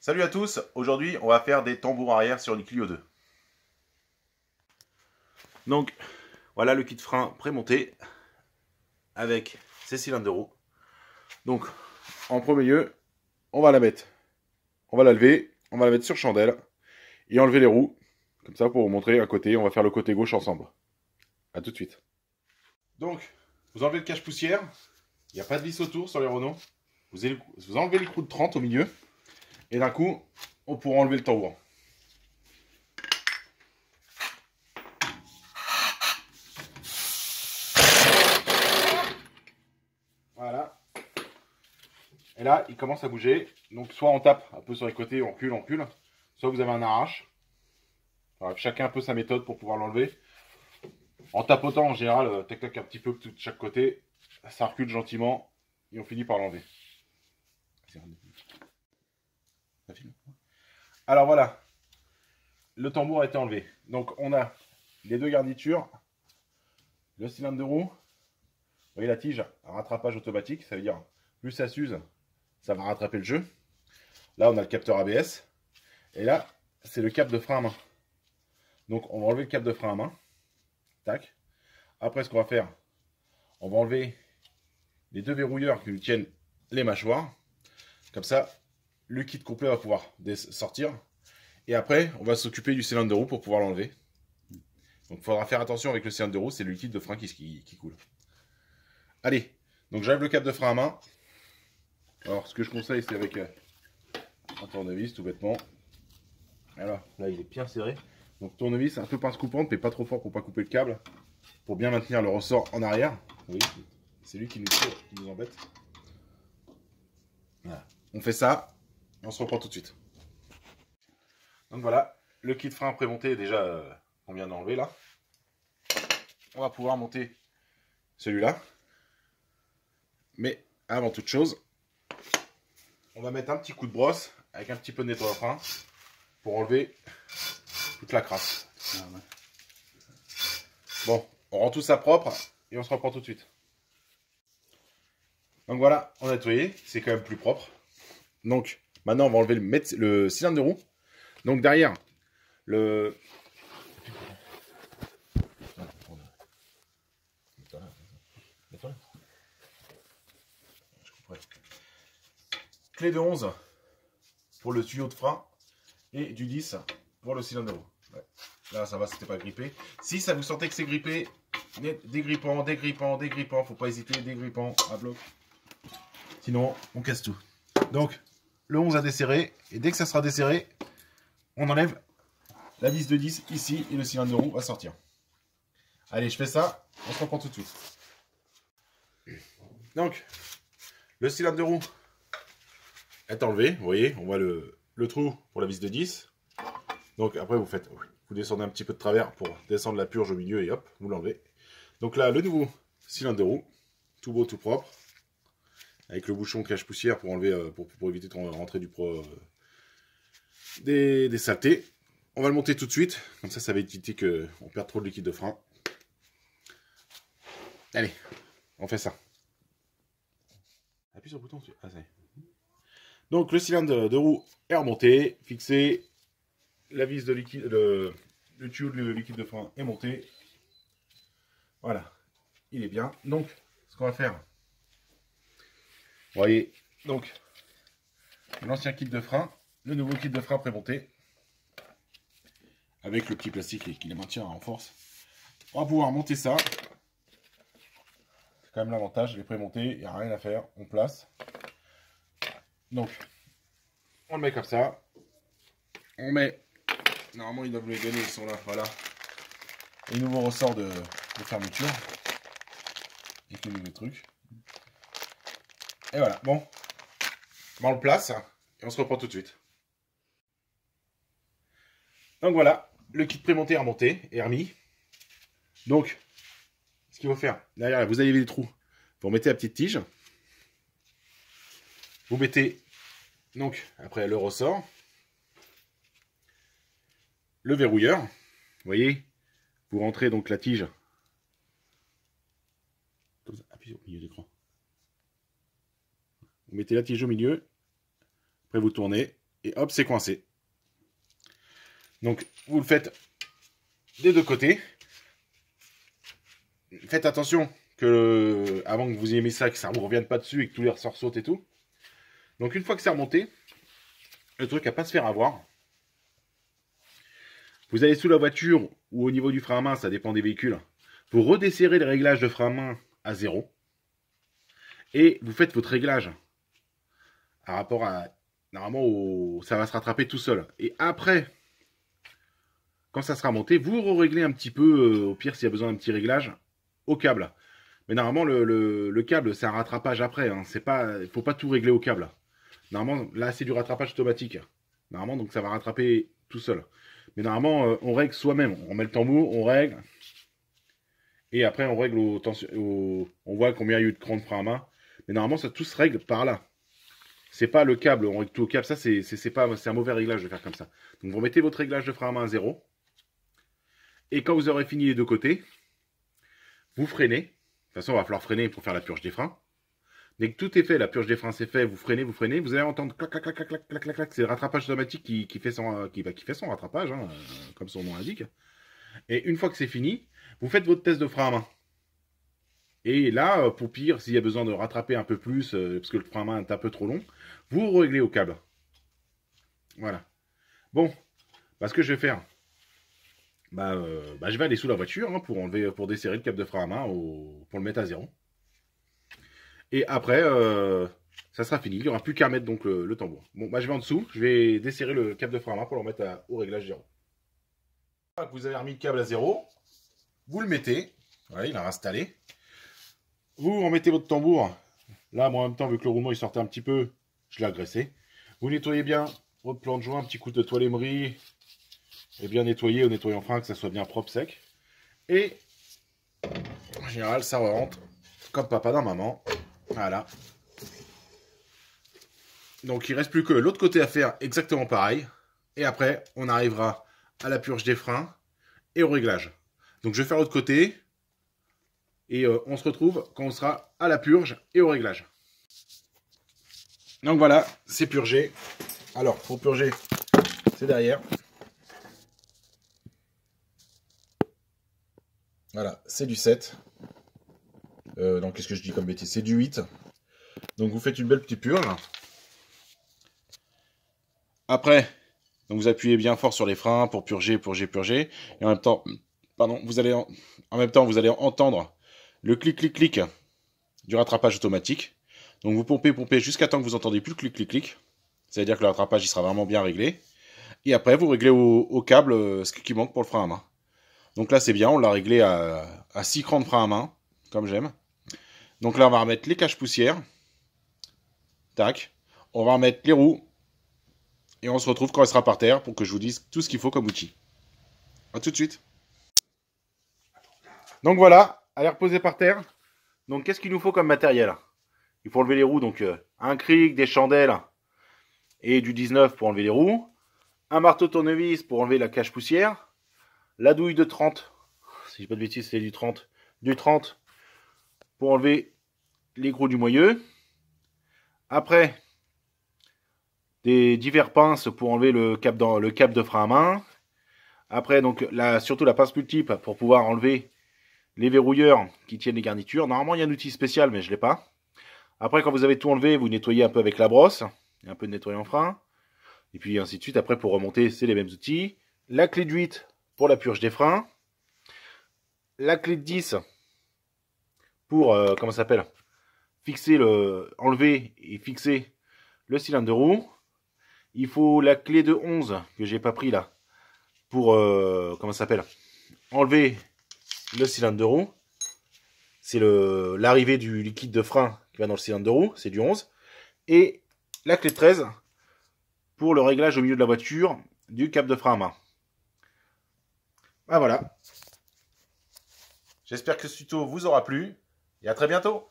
Salut à tous, aujourd'hui on va faire des tambours arrière sur une Clio 2. Donc voilà le kit frein prémonté avec ses cylindres de roue. Donc en premier lieu, on va la mettre, on va la lever, on va la mettre sur chandelle et enlever les roues. Comme ça pour vous montrer un côté, on va faire le côté gauche ensemble. A tout de suite. Donc vous enlevez le cache-poussière, il n'y a pas de vis autour sur les Renault. Vous enlevez l'écrou de 30 au milieu et d'un coup on pourra enlever le tambour. Voilà. Et là, il commence à bouger. Donc, soit on tape un peu sur les côtés, on recule. Soit vous avez un arrache. Voilà, chacun un peu sa méthode pour pouvoir l'enlever. En tapotant, en général, tac-tac un petit peu de chaque côté. Ça recule gentiment. Et on finit par l'enlever. Alors voilà. Le tambour a été enlevé. Donc, on a les deux garnitures. Le cylindre de roue. Vous voyez la tige, un rattrapage automatique. Ça veut dire, plus ça s'use, ça va rattraper le jeu. Là, on a le capteur ABS. Et là, c'est le cap de frein à main. Donc, on va enlever le cap de frein à main. Tac. Après, ce qu'on va faire, on va enlever les deux verrouilleurs qui lui tiennent les mâchoires. Comme ça, le kit complet va pouvoir sortir. Et après, on va s'occuper du cylindre de roue pour pouvoir l'enlever. Donc, il faudra faire attention avec le cylindre de roue, c'est le liquide de frein qui coule. Allez, donc j'enlève le cap de frein à main. Alors, ce que je conseille, c'est avec un tournevis, tout bêtement. Voilà, là, il est bien serré. Donc, tournevis, un peu pince coupante, mais pas trop fort pour pas couper le câble. Pour bien maintenir le ressort en arrière. Oui, c'est lui qui nous tire, qui nous embête. Voilà. On fait ça, et on se reprend tout de suite. Donc voilà, le kit frein prémonté déjà qu'on vient d'enlever là. On va pouvoir monter celui-là. Mais avant toute chose, on va mettre un petit coup de brosse avec un petit peu de nettoyeur frein pour enlever toute la crasse. Bon, on rend tout ça propre et on se reprend tout de suite. Donc voilà, on a nettoyé, c'est quand même plus propre. Donc maintenant on va enlever le cylindre de roue. Donc derrière, le... Clé de 11 pour le tuyau de frein et du 10 pour le cylindre de roue. Ouais. Là ça va, c'était pas grippé. Si ça vous sentez que c'est grippé, dégrippant, faut pas hésiter, dégrippant à bloc. Sinon on casse tout. Donc le 11 à desserrer et dès que ça sera desserré, on enlève la vis de 10 ici et le cylindre de roue va sortir. Allez, je fais ça, on se reprend tout de suite. Donc, le cylindre de roue est enlevé, vous voyez, on voit le trou pour la vis de 10. Donc après vous descendez un petit peu de travers pour descendre la purge au milieu et hop, vous l'enlevez. Donc là, le nouveau cylindre de roue, tout beau, tout propre, avec le bouchon cache-poussière pour enlever, pour éviter de rentrer des saletés. On va le monter tout de suite, comme ça va éviter qu'on perde trop de liquide de frein. Allez, on fait ça. Appuie sur le bouton. Ah, ça y est. Donc le cylindre de roue est remonté, fixé, la vis de liquide, le tuyau de liquide de frein est monté. Voilà, il est bien. Donc, ce qu'on va faire, vous voyez, donc l'ancien kit de frein, le nouveau kit de frein prémonté, avec le petit plastique qui les maintient en force. On va pouvoir monter ça. C'est quand même l'avantage, il est prémonté, il n'y a rien à faire, on place. Donc, on le met comme ça. On met, normalement ils doivent les donner, ils sont là, voilà. Les nouveaux ressorts de fermeture. Avec les nouveaux trucs. Et voilà, bon. On le place et on se reprend tout de suite. Donc voilà, le kit prémonté est remonté et remis. Donc, ce qu'il faut faire, derrière, vous avez les trous. Vous remettez la petite tige. Vous mettez, donc, après le ressort. Le verrouilleur. Vous voyez, vous rentrez donc la tige. Appuyez au milieu de l'écran. Vous mettez la tige au milieu. Après, vous tournez et hop, c'est coincé. Donc, vous le faites des deux côtés. Faites attention que, avant que vous ayez mis ça, que ça ne vous revienne pas dessus et que tous les ressorts sautent et tout. Donc, une fois que c'est remonté, le truc à pas se faire avoir. Vous allez sous la voiture ou au niveau du frein à main, ça dépend des véhicules. Vous redesserrez les réglages de frein à main à 0. Et vous faites votre réglage. Par rapport à... Normalement, ça va se rattraper tout seul. Et après, quand ça sera monté, vous réglez un petit peu, au pire, s'il y a besoin d'un petit réglage, au câble. Mais normalement, le câble, c'est un rattrapage après. Hein. Il ne faut pas tout régler au câble. Normalement, là, c'est du rattrapage automatique. Normalement, donc ça va rattraper tout seul. Mais normalement, on règle soi-même. On met le tambour, on règle. Et après, on règle on voit combien il y a eu de crans de frein à main. Mais normalement, ça tout se règle par là. C'est pas le câble, on règle tout au câble. Ça, c'est un mauvais réglage de faire comme ça. Donc, vous mettez votre réglage de frein à main à 0. Et quand vous aurez fini les deux côtés, vous freinez. De toute façon, il va falloir freiner pour faire la purge des freins. Dès que tout est fait, la purge des freins c'est fait, vous freinez, vous allez entendre clac, clac, clac, clac, clac, clac, clac, clac. C'est le rattrapage automatique qui fait son rattrapage, hein, comme son nom l'indique. Et une fois que c'est fini, vous faites votre test de frein à main. Et là, pour pire, s'il y a besoin de rattraper un peu plus, parce que le frein à main est un peu trop long, vous réglez au câble. Voilà. Bon, ce que je vais faire, je vais aller sous la voiture hein, pour desserrer le câble de frein à main, pour le mettre à 0. Et après, ça sera fini. Il n'y aura plus qu'à mettre donc le tambour. Bon, je vais en dessous. Je vais desserrer le câble de frein à main pour le remettre au réglage 0. Vous avez remis le câble à 0. Vous le mettez. Voilà, il a installé. Vous remettez votre tambour. Là, moi, en même temps, vu que le roulement il sortait un petit peu, je l'ai agressé. Vous nettoyez bien votre plan de joint, un petit coup de toile émerie. Et bien nettoyer au nettoyant frein, que ça soit bien propre, sec. Et en général, ça rentre comme papa dans maman. Voilà. Donc il ne reste plus que l'autre côté à faire exactement pareil. Et après, on arrivera à la purge des freins et au réglage. Donc je vais faire l'autre côté. Et on se retrouve quand on sera à la purge et au réglage. Donc voilà, c'est purgé. Alors, pour purger, c'est derrière. Voilà, c'est du 7. Donc qu'est-ce que je dis comme bêtise? C'est du 8. Donc vous faites une belle petite purge. Après, donc vous appuyez bien fort sur les freins pour purger. Et en même temps, vous allez entendre le clic du rattrapage automatique. Donc vous pompez jusqu'à temps que vous entendez plus le clic. Ça veut dire que le rattrapage il sera vraiment bien réglé. Et après, vous réglez au câble ce qui manque pour le frein à main. Donc là, c'est bien, on l'a réglé à 6 crans de frein à main, comme j'aime. Donc là, on va remettre les caches-poussières. Tac. On va remettre les roues. Et on se retrouve quand elle sera par terre pour que je vous dise tout ce qu'il faut comme outil. A tout de suite. Donc voilà, elle est reposée par terre. Donc qu'est-ce qu'il nous faut comme matériel? Il faut enlever les roues, donc un cric, des chandelles et du 19 pour enlever les roues. Un marteau tournevis pour enlever la cache-poussière. La douille de 30, si je dis pas de bêtises, c'est du 30. Du 30 pour enlever les gros du moyeu. Après, des divers pinces pour enlever le cap de frein à main. Après, donc surtout la pince multiple pour pouvoir enlever les verrouilleurs qui tiennent les garnitures. Normalement, il y a un outil spécial, mais je ne l'ai pas. Après, quand vous avez tout enlevé, vous nettoyez un peu avec la brosse. Et un peu de nettoyant frein. Et puis ainsi de suite. Après, pour remonter, c'est les mêmes outils. La clé de 8 pour la purge des freins. La clé de 10 pour, comment ça s'appelle, enlever et fixer le cylindre de roue. Il faut la clé de 11 que j'ai pas pris là pour, comment ça s'appelle, enlever le cylindre de roue. C'est l'arrivée du liquide de frein qui va dans le cylindre de roue, c'est du 11. Et la clé de 13 pour le réglage au milieu de la voiture du cap de frein à main. Ah voilà. J'espère que ce tuto vous aura plu et à très bientôt.